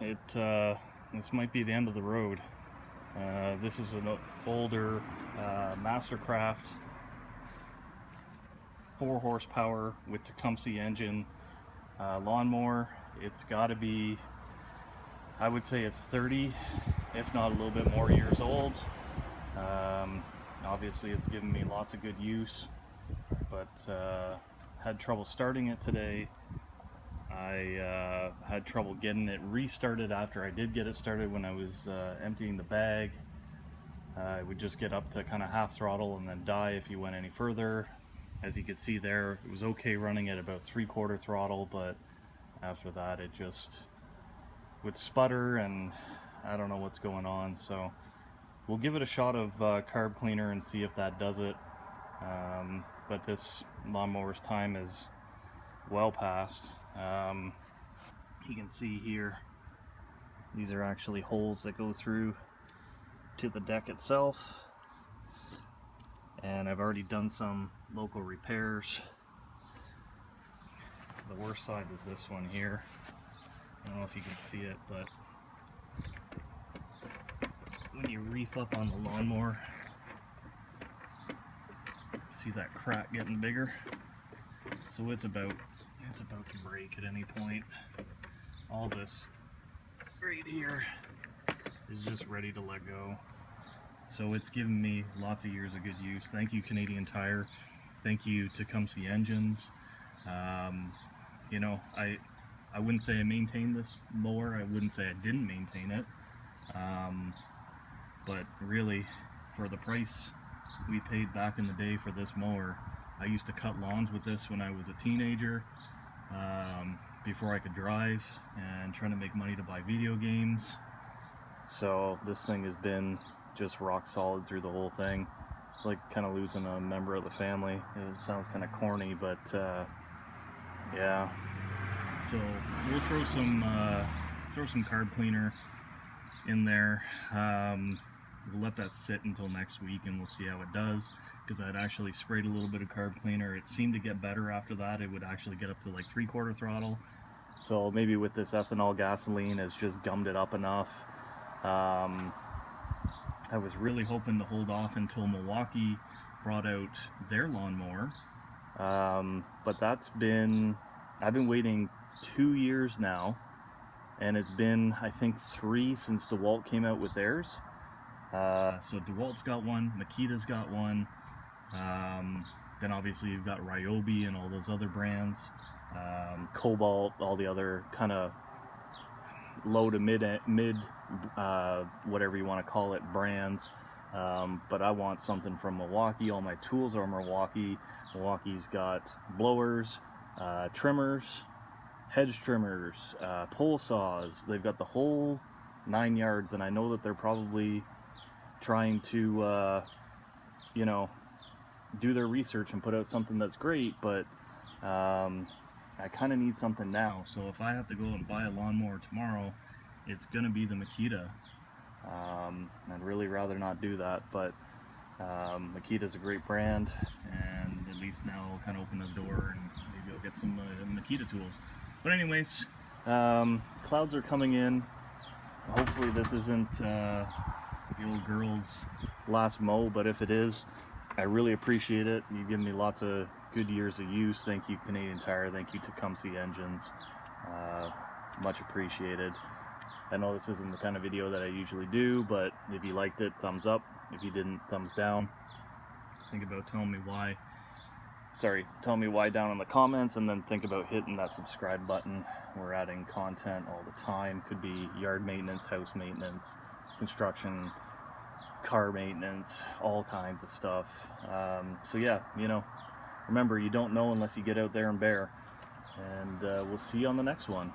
Well, this might be the end of the road. This is an older Mastercraft 4 horsepower with Tecumseh engine lawnmower. It's got to be, I would say it's 30, if not a little bit more years old. Obviously it's given me lots of good use, but had trouble starting it today. I had trouble getting it restarted after I did get it started. When I was emptying the bag, it would just get up to kind of half throttle and then die if you went any further. As you can see there, it was okay running at about 3/4 throttle, but after that it just would sputter, and I don't know what's going on. So we'll give it a shot of carb cleaner and see if that does it. But this lawnmower's time is well past. You can see here, these are actually holes that go through to the deck itself, and I've already done some local repairs. The worst side is this one here. I don't know if you can see it, but when you reef up on the lawnmower, see that crack getting bigger? So it's about to break at any point. All this right here is just ready to let go. So it's given me lots of years of good use. Thank you, Canadian Tire. Thank you, Tecumseh Engines. You know, I wouldn't say I maintained this mower. I wouldn't say I didn't maintain it. But really, for the price we paid back in the day for this mower, I used to cut lawns with this when I was a teenager, before I could drive, and trying to make money to buy video games. So this thing has been just rock solid through the whole thing. It's like kind of losing a member of the family. It sounds kind of corny, but yeah. So we'll throw some carb cleaner in there. We'll let that sit until next week and we'll see how it does, because I'd actually sprayed a little bit of carb cleaner. It seemed to get better after that. It would actually get up to like 3/4 throttle. So maybe with this ethanol gasoline, it's just gummed it up enough. I was really hoping to hold off until Milwaukee brought out their lawnmower, but I've been waiting 2 years now, and it's been, I think, 3 since DeWalt came out with theirs. So DeWalt's got one, Makita's got one, then obviously you've got Ryobi and all those other brands, Cobalt, all the other kind of low to mid whatever you want to call it brands. But I want something from Milwaukee. All my tools are Milwaukee. Milwaukee's got blowers, trimmers, hedge trimmers, pole saws. They've got the whole 9 yards, and I know that they're probably trying to you know, do their research and put out something that's great, but I kind of need something now. So if I have to go and buy a lawnmower tomorrow, it's gonna be the Makita. I'd really rather not do that, but Makita's a great brand, and at least now I'll kind of open the door and maybe I'll get some Makita tools. But anyways, clouds are coming in. Hopefully this isn't the old girl's last mow, but if it is, I really appreciate it. You've given me lots of good years of use. Thank you, Canadian Tire. Thank you, Tecumseh Engines. Much appreciated. I know this isn't the kind of video that I usually do, but if you liked it, thumbs up. If you didn't, thumbs down. Think about telling me why. Tell me why down in the comments, and then think about hitting that subscribe button. We're adding content all the time. Could be yard maintenance, house maintenance, construction, car maintenance, all kinds of stuff. So yeah, you know, remember, you don't know unless you get out there and bear. And we'll see you on the next one.